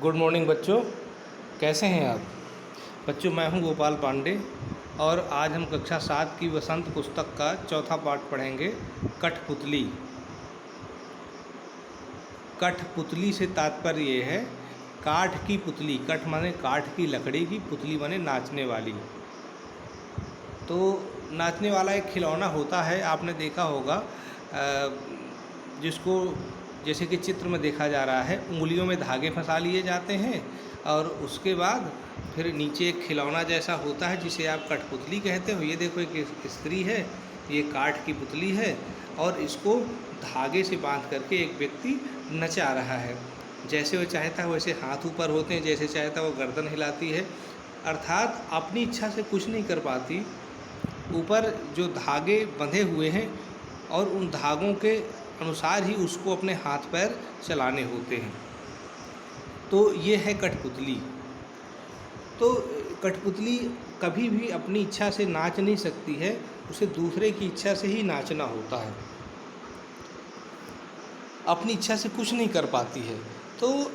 Good morning बच्चों, कैसे हैं आप बच्चों। मैं हूं गोपाल पांडे और आज हम कक्षा 7 की वसंत पुस्तक का चौथा पाठ पढ़ेंगे, कठपुतली। कठपुतली से तात्पर्य ये है काठ की पुतली। कठ माने काठ की लकड़ी की, पुतली माने नाचने वाली। तो नाचने वाला एक खिलौना होता है, आपने देखा होगा, जिसको जैसे कि चित्र में देखा जा रहा है, उंगलियों में धागे फंसा लिए जाते हैं और उसके बाद फिर नीचे एक खिलौना जैसा होता है जिसे आप कठपुतली कहते हो। ये देखो, एक स्त्री है, ये काठ की पुतली है और इसको धागे से बांध करके एक व्यक्ति नचा रहा है। जैसे वो चाहता है वैसे हाथ ऊपर होते हैं, जैसे चाहता है वो गर्दन हिलाती है, अर्थात अपनी इच्छा से कुछ नहीं कर पाती। ऊपर जो धागे बंधे हुए हैं और उन धागों के अनुसार ही उसको अपने हाथ पैर चलाने होते हैं। तो ये है कठपुतली। तो कठपुतली कभी भी अपनी इच्छा से नाच नहीं सकती है, उसे दूसरे की इच्छा से ही नाचना होता है। अपनी इच्छा से कुछ नहीं कर पाती है। तो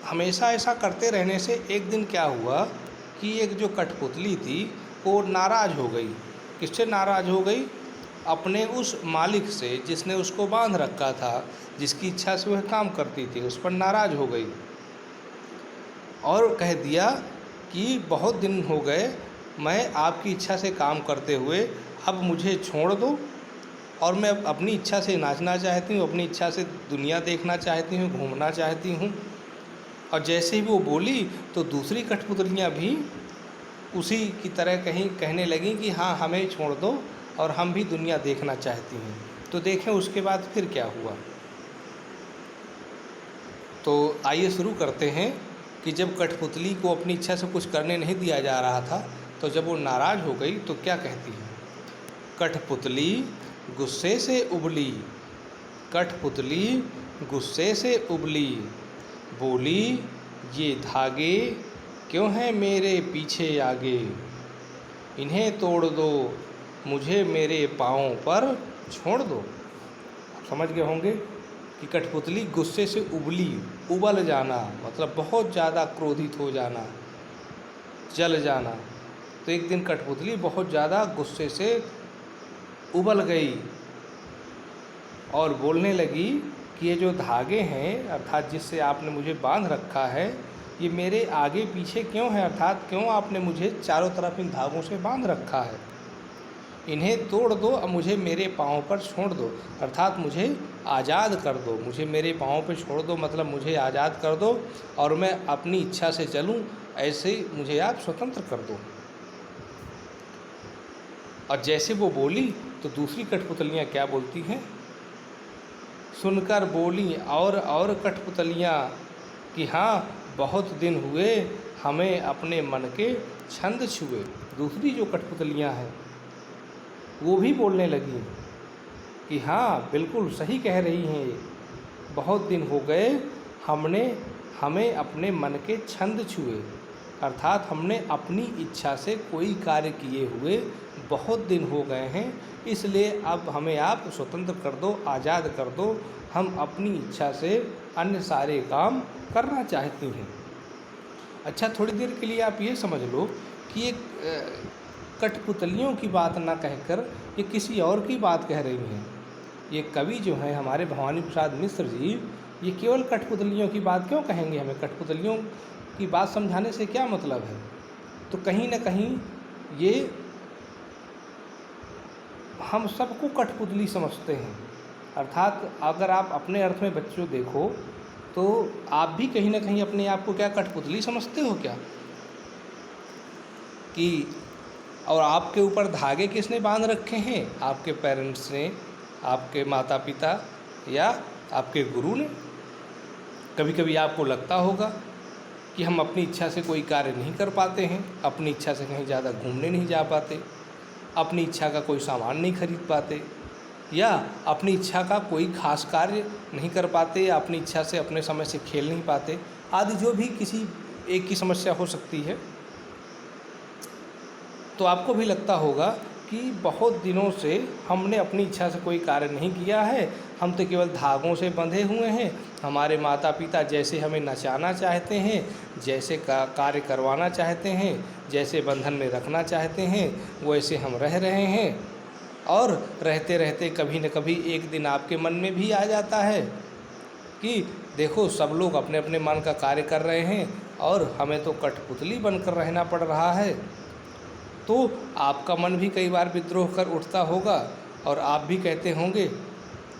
हमेशा ऐसा करते रहने से एक दिन क्या हुआ कि एक जो कठपुतली थी वो नाराज़ हो गई। किससे नाराज़ हो गई? अपने उस मालिक से जिसने उसको बांध रखा था, जिसकी इच्छा से वह काम करती थी, उस पर नाराज़ हो गई और कह दिया कि बहुत दिन हो गए मैं आपकी इच्छा से काम करते हुए, अब मुझे छोड़ दो और मैं अपनी इच्छा से नाचना चाहती हूँ, अपनी इच्छा से दुनिया देखना चाहती हूँ, घूमना चाहती हूँ। और जैसे ही वो बोली तो दूसरी कठपुतलियाँ भी उसी की तरह कहने लगी कि हाँ, हमें छोड़ दो और हम भी दुनिया देखना चाहती हैं। तो देखें उसके बाद फिर क्या हुआ। तो आइए शुरू करते हैं कि जब कठपुतली को अपनी इच्छा से कुछ करने नहीं दिया जा रहा था, तो जब वो नाराज़ हो गई तो क्या कहती है। कठपुतली गुस्से से उबली, कठपुतली गुस्से से उबली, बोली ये धागे क्यों हैं मेरे पीछे आगे, इन्हें तोड़ दो, मुझे मेरे पाँव पर छोड़ दो। आप समझ गए होंगे कि कठपुतली गुस्से से उबली, उबल जाना मतलब बहुत ज़्यादा क्रोधित हो जाना, जल जाना। तो एक दिन कठपुतली बहुत ज़्यादा गुस्से से उबल गई और बोलने लगी कि ये जो धागे हैं, अर्थात जिससे आपने मुझे बांध रखा है, ये मेरे आगे पीछे क्यों है, अर्थात क्यों आपने मुझे चारों तरफ इन धागों से बांध रखा है। इन्हें तोड़ दो और मुझे मेरे पाँव पर छोड़ दो, अर्थात मुझे आज़ाद कर दो, मुझे मेरे पाँव पर छोड़ दो, मतलब मुझे आज़ाद कर दो और मैं अपनी इच्छा से चलूँ, ऐसे मुझे आप स्वतंत्र कर दो। और जैसे वो बोली तो दूसरी कठपुतलियाँ क्या बोलती हैं, सुनकर बोली और कठपुतलियाँ कि हाँ, बहुत दिन हुए हमें अपने मन के छंद छुए। दूसरी जो कठपुतलियाँ हैं वो भी बोलने लगी कि हाँ, बिल्कुल सही कह रही हैं ये, बहुत दिन हो गए हमें अपने मन के छंद छुए, अर्थात हमने अपनी इच्छा से कोई कार्य किए हुए बहुत दिन हो गए हैं, इसलिए अब हमें आप स्वतंत्र कर दो, आज़ाद कर दो, हम अपनी इच्छा से अन्य सारे काम करना चाहती हैं। अच्छा, थोड़ी देर के लिए आप ये समझ लो कि ये कठपुतलियों की बात ना कहकर ये किसी और की बात कह रही हैं। ये कवि जो हैं हमारे भवानी प्रसाद मिश्र जी, ये केवल कठपुतलियों की बात क्यों कहेंगे, हमें कठपुतलियों की बात समझाने से क्या मतलब है। तो कहीं ना कहीं ये हम सबको कठपुतली समझते हैं, अर्थात अगर आप अपने अर्थ में बच्चों देखो तो आप भी कहीं ना कहीं अपने आप को क्या कठपुतली समझते हो क्या, कि और आपके ऊपर धागे किसने बांध रखे हैं, आपके पेरेंट्स ने, आपके माता पिता या आपके गुरु ने। कभी कभी आपको लगता होगा कि हम अपनी इच्छा से कोई कार्य नहीं कर पाते हैं, अपनी इच्छा से कहीं ज़्यादा घूमने नहीं जा पाते, अपनी इच्छा का कोई सामान नहीं खरीद पाते, या अपनी इच्छा का कोई खास कार्य नहीं कर पाते, या अपनी इच्छा से अपने समय से खेल नहीं पाते, आदि जो भी किसी एक की समस्या हो सकती है। तो आपको भी लगता होगा कि बहुत दिनों से हमने अपनी इच्छा से कोई कार्य नहीं किया है, हम तो केवल धागों से बंधे हुए हैं। हमारे माता पिता जैसे हमें नचाना चाहते हैं, जैसे कार्य करवाना चाहते हैं, जैसे बंधन में रखना चाहते हैं, वैसे हम रह रहे हैं। और रहते रहते कभी न कभी एक दिन आपके मन में भी आ जाता है कि देखो सब लोग अपने अपने मन का कार्य कर रहे हैं और हमें तो कठपुतली बनकर रहना पड़ रहा है। तो आपका मन भी कई बार विद्रोह कर उठता होगा और आप भी कहते होंगे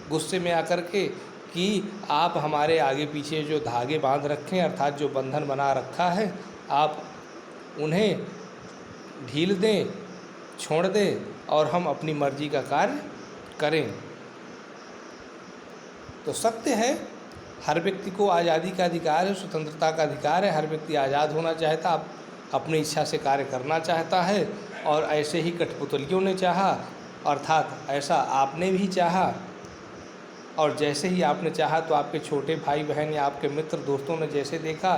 गुस्से में आकर के कि आप हमारे आगे पीछे जो धागे बांध रखे हैं, अर्थात जो बंधन बना रखा है, आप उन्हें ढील दें, छोड़ दें और हम अपनी मर्जी का कार्य करें। तो सत्य है, हर व्यक्ति को आज़ादी का अधिकार है, स्वतंत्रता का अधिकार है। हर व्यक्ति आज़ाद होना चाहता, अपनी इच्छा से कार्य करना चाहता है। और ऐसे ही कठपुतलियों ने चाहा, अर्थात ऐसा आपने भी चाहा। और जैसे ही आपने चाहा तो आपके छोटे भाई बहन या आपके मित्र दोस्तों ने जैसे देखा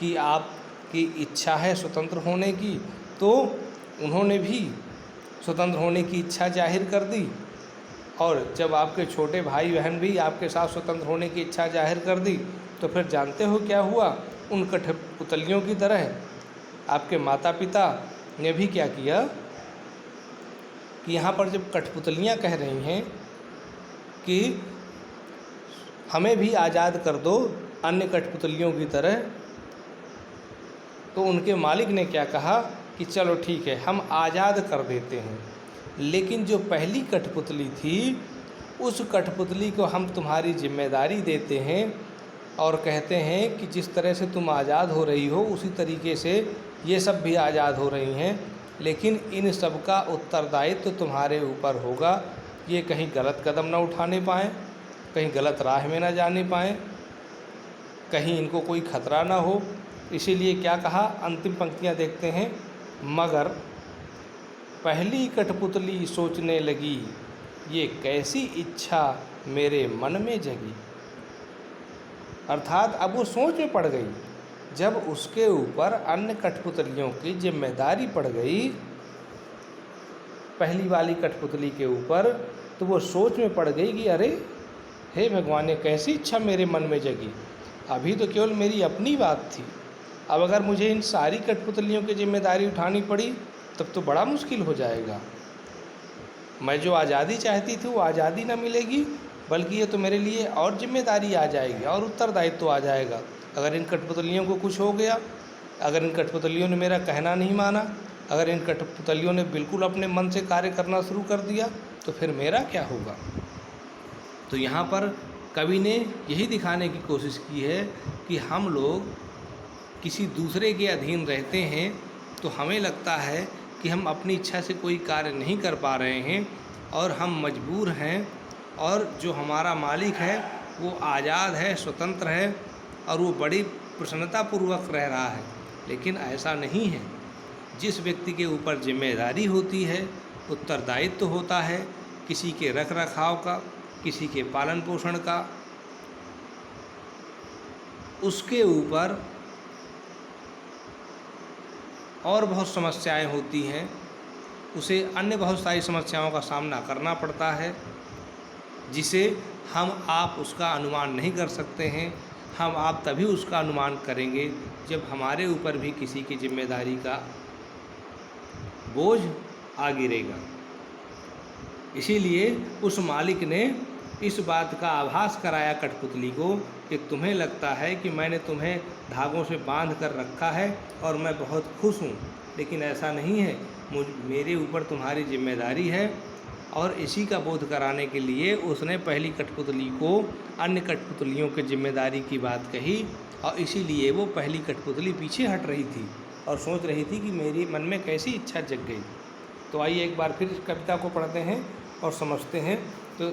कि आपकी इच्छा है स्वतंत्र होने की, तो उन्होंने भी स्वतंत्र होने की इच्छा जाहिर कर दी। और जब आपके छोटे भाई बहन भी आपके साथ स्वतंत्र होने की इच्छा जाहिर कर दी, तो फिर जानते हो क्या हुआ? उन कठपुतलियों की तरह आपके माता पिता ने भी क्या किया कि यहाँ पर जब कठपुतलियाँ कह रही हैं कि हमें भी आज़ाद कर दो अन्य कठपुतलियों की तरह, तो उनके मालिक ने क्या कहा कि चलो ठीक है, हम आज़ाद कर देते हैं, लेकिन जो पहली कठपुतली थी उस कठपुतली को हम तुम्हारी जिम्मेदारी देते हैं और कहते हैं कि जिस तरह से तुम आज़ाद हो रही हो उसी तरीके से ये सब भी आज़ाद हो रही हैं, लेकिन इन सब का उत्तरदायित्व तुम्हारे ऊपर होगा। ये कहीं गलत कदम न उठाने पाएँ, कहीं गलत राह में न जाने पाएँ, कहीं इनको कोई खतरा ना हो। इसीलिए क्या कहा, अंतिम पंक्तियाँ देखते हैं। मगर पहली कठपुतली सोचने लगी, ये कैसी इच्छा मेरे मन में जगी। अर्थात अब वो सोच में पड़ गई। जब उसके ऊपर अन्य कठपुतलियों की जिम्मेदारी पड़ गई पहली वाली कठपुतली के ऊपर, तो वो सोच में पड़ गई कि अरे हे भगवान, ये कैसी इच्छा मेरे मन में जगी। अभी तो केवल मेरी अपनी बात थी, अब अगर मुझे इन सारी कठपुतलियों की जिम्मेदारी उठानी पड़ी तब तो बड़ा मुश्किल हो जाएगा। मैं जो आज़ादी चाहती थी वो आज़ादी ना मिलेगी, बल्कि ये तो मेरे लिए और जिम्मेदारी आ जाएगी और उत्तरदायित्व तो आ जाएगा। अगर इन कठपुतलियों को कुछ हो गया, अगर इन कठपुतलियों ने मेरा कहना नहीं माना, अगर इन कठपुतलियों ने बिल्कुल अपने मन से कार्य करना शुरू कर दिया, तो फिर मेरा क्या होगा। तो यहाँ पर कवि ने यही दिखाने की कोशिश की है कि हम लोग किसी दूसरे के अधीन रहते हैं तो हमें लगता है कि हम अपनी इच्छा से कोई कार्य नहीं कर पा रहे हैं और हम मजबूर हैं, और जो हमारा मालिक है वो आज़ाद है, स्वतंत्र है और वो बड़ी प्रसन्नतापूर्वक रह रहा है। लेकिन ऐसा नहीं है। जिस व्यक्ति के ऊपर जिम्मेदारी होती है, उत्तरदायित्व होता है, किसी के रख रखाव का, किसी के पालन पोषण का, उसके ऊपर और बहुत समस्याएं होती हैं। उसे अन्य बहुत सारी समस्याओं का सामना करना पड़ता है, जिसे हम आप उसका अनुमान नहीं कर सकते हैं। हम आप तभी उसका अनुमान करेंगे जब हमारे ऊपर भी किसी की जिम्मेदारी का बोझ आ गिरेगा। इसीलिए उस मालिक ने इस बात का आभास कराया कठपुतली को कि तुम्हें लगता है कि मैंने तुम्हें धागों से बांध कर रखा है और मैं बहुत खुश हूँ, लेकिन ऐसा नहीं है। मेरे ऊपर तुम्हारी जिम्मेदारी है। और इसी का बोध कराने के लिए उसने पहली कठपुतली को अन्य कठपुतलियों की जिम्मेदारी की बात कही, और इसीलिए वो पहली कठपुतली पीछे हट रही थी और सोच रही थी कि मेरी मन में कैसी इच्छा जग गई। तो आइए एक बार फिर इस कविता को पढ़ते हैं और समझते हैं। तो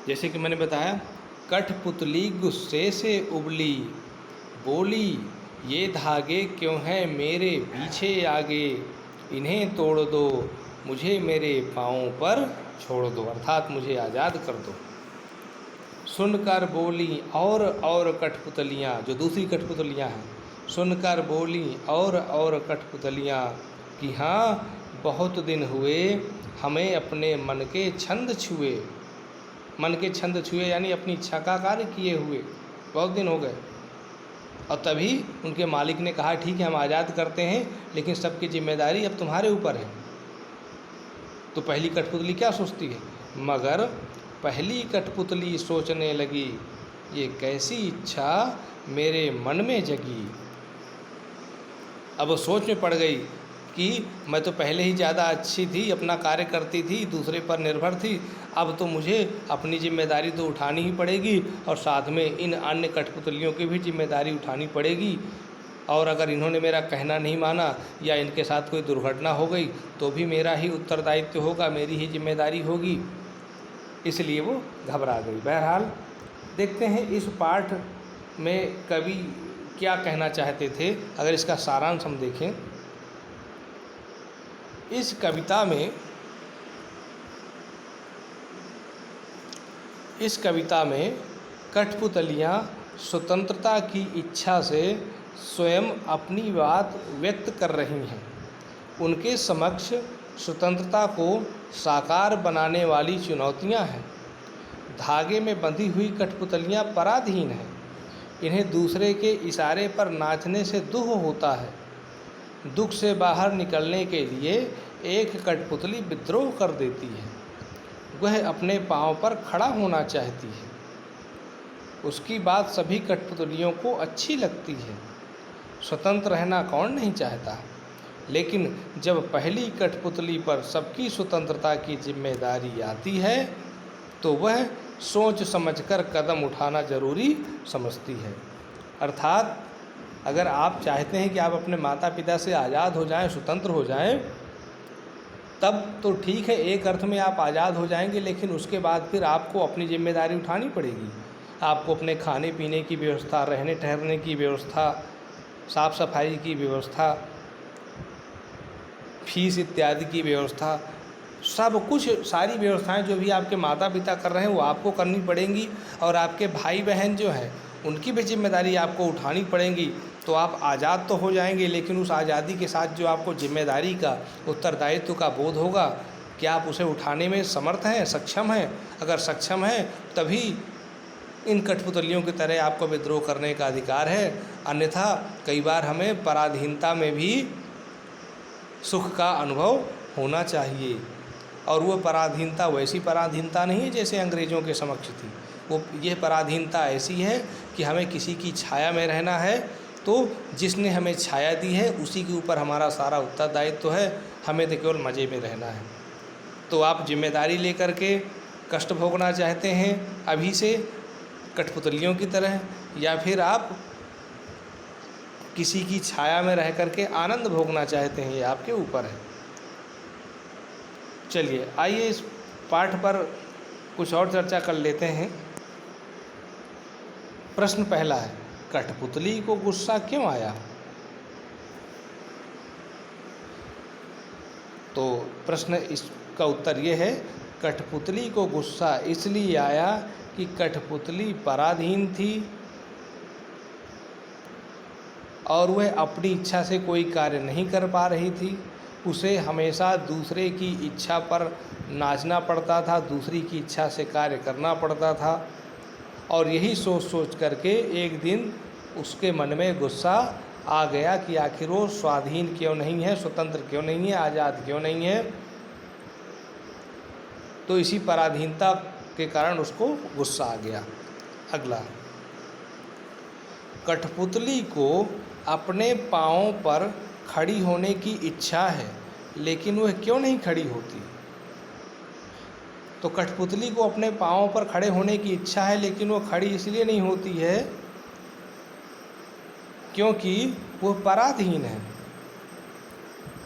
जैसे कि मैंने बताया, कठपुतली गुस्से से उबली, बोली ये धागे क्यों हैं मेरे पीछे आगे, इन्हें तोड़ दो, मुझे मेरे पाँव पर छोड़ दो, अर्थात मुझे आज़ाद कर दो। सुनकर बोली और कठपुतलियाँ, जो दूसरी कठपुतलियाँ हैं, सुनकर बोली और कठपुतलियाँ कि हाँ बहुत दिन हुए हमें अपने मन के छंद छुए। मन के छंद छुए यानी अपनी इच्छा का कार्य किए हुए बहुत दिन हो गए। और तभी उनके मालिक ने कहा ठीक है हम आज़ाद करते हैं, लेकिन सबकी जिम्मेदारी अब तुम्हारे ऊपर है। तो पहली कठपुतली क्या सोचती है? मगर पहली कठपुतली सोचने लगी, ये कैसी इच्छा मेरे मन में जगी। अब वो सोच में पड़ गई कि मैं तो पहले ही ज़्यादा अच्छी थी, अपना कार्य करती थी, दूसरे पर निर्भर थी, अब तो मुझे अपनी जिम्मेदारी तो उठानी ही पड़ेगी और साथ में इन अन्य कठपुतलियों की भी जिम्मेदारी उठानी पड़ेगी। और अगर इन्होंने मेरा कहना नहीं माना या इनके साथ कोई दुर्घटना हो गई तो भी मेरा ही उत्तरदायित्व होगा, मेरी ही जिम्मेदारी होगी। इसलिए वो घबरा गई। बहरहाल देखते हैं इस पाठ में कवि क्या कहना चाहते थे। अगर इसका सारांश हम देखें, इस कविता में कठपुतलियाँ स्वतंत्रता की इच्छा से स्वयं अपनी बात व्यक्त कर रही हैं। उनके समक्ष स्वतंत्रता को साकार बनाने वाली चुनौतियां हैं। धागे में बंधी हुई कठपुतलियां पराधीन हैं। इन्हें दूसरे के इशारे पर नाचने से दुख होता है। दुख से बाहर निकलने के लिए एक कठपुतली विद्रोह कर देती है। वह अपने पांव पर खड़ा होना चाहती है। उसकी बात सभी कठपुतलियों को अच्छी लगती है। स्वतंत्र रहना कौन नहीं चाहता, लेकिन जब पहली कठपुतली पर सबकी स्वतंत्रता की जिम्मेदारी आती है तो वह सोच समझकर कदम उठाना जरूरी समझती है। अर्थात अगर आप चाहते हैं कि आप अपने माता पिता से आज़ाद हो जाएं, स्वतंत्र हो जाएं, तब तो ठीक है, एक अर्थ में आप आज़ाद हो जाएंगे, लेकिन उसके बाद फिर आपको अपनी जिम्मेदारी उठानी पड़ेगी। आपको अपने खाने पीने की व्यवस्था, रहने ठहरने की व्यवस्था, साफ़ सफाई की व्यवस्था, फीस इत्यादि की व्यवस्था, सब कुछ, सारी व्यवस्थाएं जो भी आपके माता पिता कर रहे हैं वो आपको करनी पड़ेंगी। और आपके भाई बहन जो हैं उनकी भी जिम्मेदारी आपको उठानी पड़ेंगी। तो आप आज़ाद तो हो जाएंगे, लेकिन उस आज़ादी के साथ जो आपको जिम्मेदारी का, उत्तरदायित्व का बोध होगा, क्या आप उसे उठाने में समर्थ हैं, सक्षम हैं? अगर सक्षम हैं तभी इन कठपुतलियों की तरह आपको विद्रोह करने का अधिकार है। अन्यथा कई बार हमें पराधीनता में भी सुख का अनुभव होना चाहिए। और वो पराधीनता वैसी पराधीनता नहीं है जैसे अंग्रेज़ों के समक्ष थी। वो ये पराधीनता ऐसी है कि हमें किसी की छाया में रहना है, तो जिसने हमें छाया दी है उसी के ऊपर हमारा सारा उत्तरदायित्व तो है, हमें तो केवल मज़े में रहना है। तो आप जिम्मेदारी लेकर के कष्ट भोगना चाहते हैं अभी से कठपुतलियों की तरह, या फिर आप किसी की छाया में रह करके आनंद भोगना चाहते हैं, ये आपके ऊपर है। चलिए आइए इस पाठ पर कुछ और चर्चा कर लेते हैं। प्रश्न पहला है, कठपुतली को गुस्सा क्यों आया? तो प्रश्न इसका उत्तर ये है, कठपुतली को गुस्सा इसलिए आया कि कठपुतली पराधीन थी और वह अपनी इच्छा से कोई कार्य नहीं कर पा रही थी। उसे हमेशा दूसरे की इच्छा पर नाचना पड़ता था, दूसरी की इच्छा से कार्य करना पड़ता था। और यही सोच सोच करके एक दिन उसके मन में गुस्सा आ गया कि आखिर वो स्वाधीन क्यों नहीं है, स्वतंत्र क्यों नहीं है, आज़ाद क्यों नहीं है। तो इसी पराधीनता के कारण उसको गुस्सा आ गया। अगला, कठपुतली को अपने पाँव पर खड़ी होने की इच्छा है, लेकिन वह क्यों नहीं खड़ी होती? तो कठपुतली को अपने पाँव पर खड़े होने की इच्छा है, लेकिन वो खड़ी इसलिए नहीं होती है क्योंकि वह पराधीन है।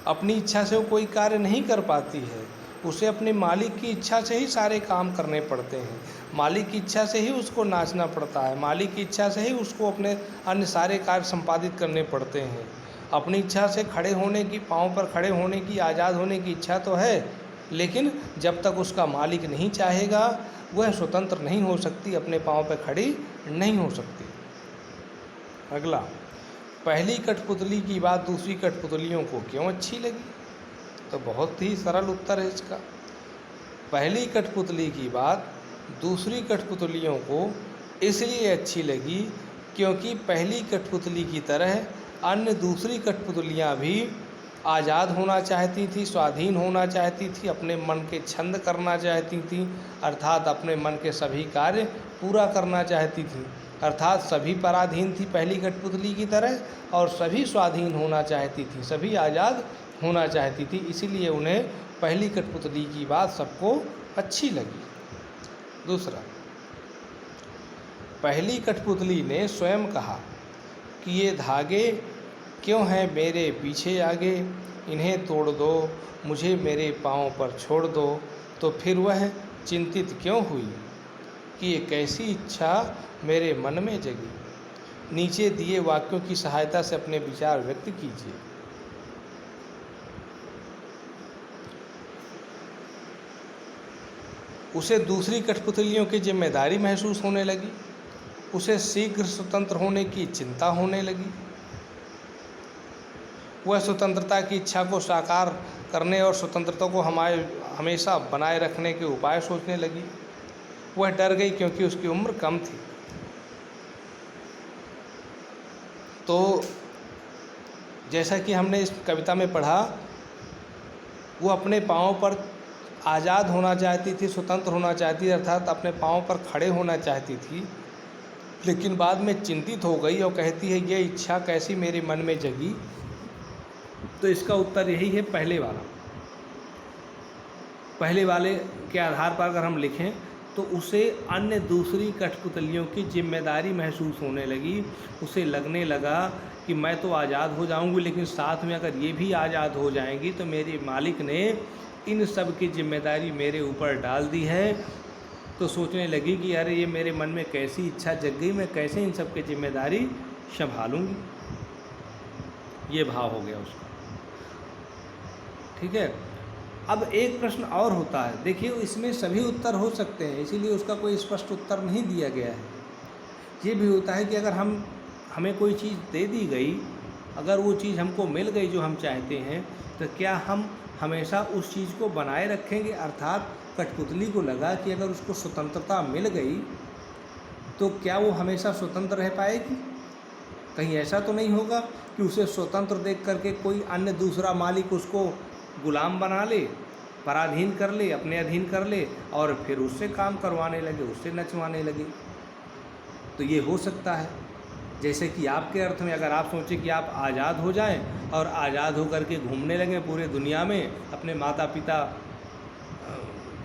अपनी इच्छा से वो कोई कार्य नहीं कर पाती है। उसे अपने मालिक की इच्छा से ही सारे काम करने पड़ते हैं। मालिक की इच्छा से ही उसको नाचना पड़ता है। मालिक की इच्छा से ही उसको अपने अन्य सारे कार्य संपादित करने पड़ते हैं। अपनी इच्छा से खड़े होने की, पाँव पर खड़े होने की, आज़ाद होने की इच्छा तो है, लेकिन जब तक उसका मालिक नहीं चाहेगा वह स्वतंत्र नहीं हो सकती, अपने पाँव पर खड़ी नहीं हो सकती। अगला, पहली कठपुतली की बात दूसरी कठपुतलियों को क्यों अच्छी लगी? तो बहुत ही सरल उत्तर है इसका। पहली कठपुतली की बात दूसरी कठपुतलियों को इसलिए अच्छी लगी क्योंकि पहली कठपुतली की तरह अन्य दूसरी कठपुतलियाँ भी आज़ाद होना चाहती थी, स्वाधीन होना चाहती थी, अपने मन के छंद करना चाहती थी, अर्थात अपने मन के सभी कार्य पूरा करना चाहती थी, अर्थात सभी पराधीन थी पहली कठपुतली की तरह और सभी स्वाधीन होना चाहती थी, सभी आज़ाद होना चाहती थी। इसीलिए उन्हें पहली कठपुतली की बात सबको अच्छी लगी। दूसरा, पहली कठपुतली ने स्वयं कहा कि ये धागे क्यों हैं मेरे पीछे आगे, इन्हें तोड़ दो, मुझे मेरे पाँव पर छोड़ दो। तो फिर वह चिंतित क्यों हुई कि ये कैसी इच्छा मेरे मन में जगी। नीचे दिए वाक्यों की सहायता से अपने विचार व्यक्त कीजिए। उसे दूसरी कठपुतलियों की जिम्मेदारी महसूस होने लगी, उसे शीघ्र स्वतंत्र होने की चिंता होने लगी। वह स्वतंत्रता की इच्छा को साकार करने और स्वतंत्रता को हमेशा बनाए रखने के उपाय सोचने लगी। वह डर गई क्योंकि उसकी उम्र कम थी। तो जैसा कि हमने इस कविता में पढ़ा, वो अपने पाँव पर आज़ाद होना चाहती थी, स्वतंत्र होना चाहती थी, अर्थात अपने पाँव पर खड़े होना चाहती थी, लेकिन बाद में चिंतित हो गई और कहती है ये इच्छा कैसी मेरे मन में जगी। तो इसका उत्तर यही है पहले वाला। पहले वाले के आधार पर अगर हम लिखें तो उसे अन्य दूसरी कठपुतलियों की जिम्मेदारी महसूस होने लगी। उसे लगने लगा कि मैं तो आज़ाद हो जाऊंगी, लेकिन साथ में अगर ये भी आज़ाद हो जाएंगी तो मेरे मालिक ने इन सब की जिम्मेदारी मेरे ऊपर डाल दी है। तो सोचने लगी कि अरे ये मेरे मन में कैसी इच्छा जग गई, मैं कैसे इन सब की जिम्मेदारी संभालूंगी। ये भाव हो गया उसका। ठीक है। अब एक प्रश्न और होता है, देखिए इसमें सभी उत्तर हो सकते हैं, इसीलिए उसका कोई स्पष्ट उत्तर नहीं दिया गया है। ये भी होता है कि अगर हमें कोई चीज़ दे दी गई, अगर वो चीज़ हमको मिल गई जो हम चाहते हैं, तो क्या हम हमेशा उस चीज़ को बनाए रखेंगे। अर्थात कठपुतली को लगा कि अगर उसको स्वतंत्रता मिल गई तो क्या वो हमेशा स्वतंत्र रह पाएगी। कहीं ऐसा तो नहीं होगा कि उसे स्वतंत्र देख करके कोई अन्य दूसरा मालिक उसको गुलाम बना ले, पराधीन कर ले, अपने अधीन कर ले और फिर उससे काम करवाने लगे, उससे नचवाने लगे। तो ये हो सकता है। जैसे कि आपके अर्थ में अगर आप सोचें कि आप आज़ाद हो जाएं और आज़ाद होकर के घूमने लगें पूरे दुनिया में अपने माता पिता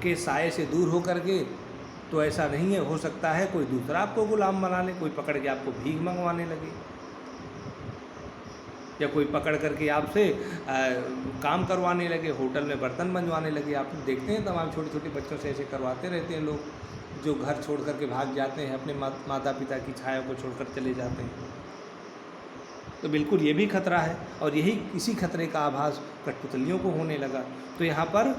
के साए से दूर हो करके, तो ऐसा नहीं है। हो सकता है कोई दूसरा आपको गुलाम बना ले, कोई पकड़ के आपको भीख मंगवाने लगे या कोई पकड़ करके आपसे काम करवाने लगे, होटल में बर्तन मंजवाने लगे। आप देखते हैं तमाम छोटे छोटे बच्चों से ऐसे करवाते रहते हैं लोग, जो घर छोड़ करके भाग जाते हैं, अपने माता पिता की छाया को छोड़कर चले जाते हैं। तो बिल्कुल ये भी खतरा है और यही इसी खतरे का आभास कठपुतलियों को होने लगा। तो यहाँ पर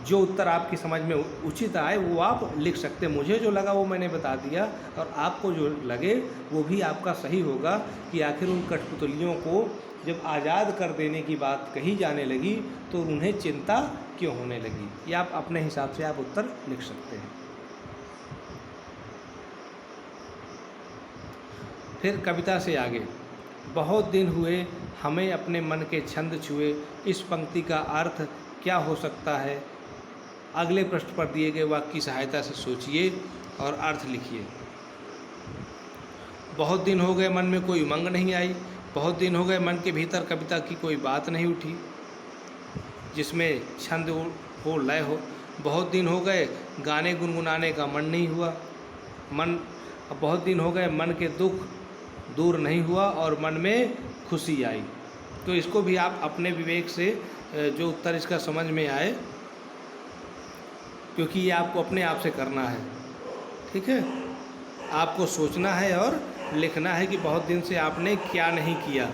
जो उत्तर आपकी समझ में उचित आए वो आप लिख सकते हैं। मुझे जो लगा वो मैंने बता दिया और आपको जो लगे वो भी आपका सही होगा कि आखिर उन कठपुतलियों को जब आज़ाद कर देने की बात कही जाने लगी तो उन्हें चिंता क्यों होने लगी। ये आप अपने हिसाब से आप उत्तर लिख सकते हैं। फिर कविता से आगे, बहुत दिन हुए हमें अपने मन के छंद छुए, इस पंक्ति का अर्थ क्या हो सकता है। अगले पृष्ठ पर दिए गए वाक्य की सहायता से सोचिए और अर्थ लिखिए। बहुत दिन हो गए मन में कोई उमंग नहीं आई, बहुत दिन हो गए मन के भीतर कविता की कोई बात नहीं उठी जिसमें छंद हो, लय हो। बहुत दिन हो गए गाने गुनगुनाने का मन नहीं हुआ, बहुत दिन हो गए मन के दुख दूर नहीं हुआ और मन में खुशी आई। तो इसको भी आप अपने विवेक से जो उत्तर इसका समझ में आए, क्योंकि ये आपको अपने आप से करना है। ठीक है, आपको सोचना है और लिखना है कि बहुत दिन से आपने क्या नहीं किया।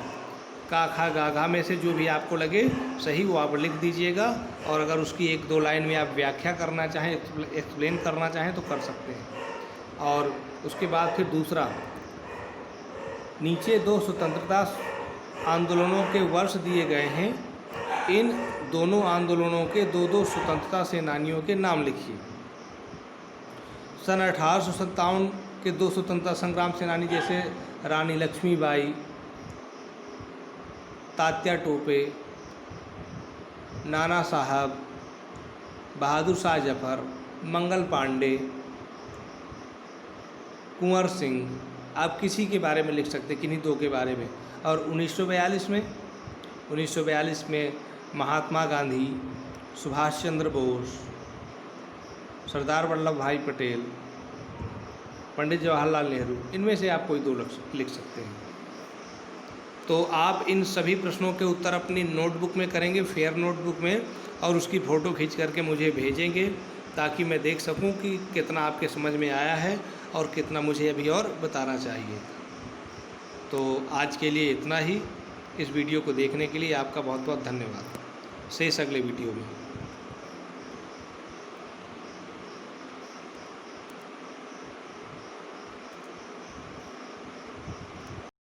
का खा गा घा में से जो भी आपको लगे सही वो आप लिख दीजिएगा और अगर उसकी एक दो लाइन में आप व्याख्या करना चाहें, एक्सप्लेन करना चाहें तो कर सकते हैं। और उसके बाद फिर दूसरा, नीचे 2 स्वतंत्रता आंदोलनों के वर्ष दिए गए हैं, इन दोनों आंदोलनों के दो दो स्वतंत्रता सेनानियों के नाम लिखिए। सन 1857 के दो स्वतंत्रता संग्राम सेनानी जैसे रानी लक्ष्मीबाई, तात्या टोपे, नाना साहब, बहादुर शाह जफर, मंगल पांडे, कुंवर सिंह, आप किसी के बारे में लिख सकते हैं, किन्हीं दो के बारे में। और 1942 में महात्मा गांधी, सुभाष चंद्र बोस, सरदार वल्लभ भाई पटेल, पंडित जवाहरलाल नेहरू, इनमें से आप कोई दो लिख सकते हैं। तो आप इन सभी प्रश्नों के उत्तर अपनी नोटबुक में करेंगे, फेयर नोटबुक में, और उसकी फ़ोटो खींच करके मुझे भेजेंगे ताकि मैं देख सकूं कि कितना आपके समझ में आया है और कितना मुझे अभी और बताना चाहिए। तो आज के लिए इतना ही। इस वीडियो को देखने के लिए आपका बहुत बहुत धन्यवाद। शेष अगले वीडियो में।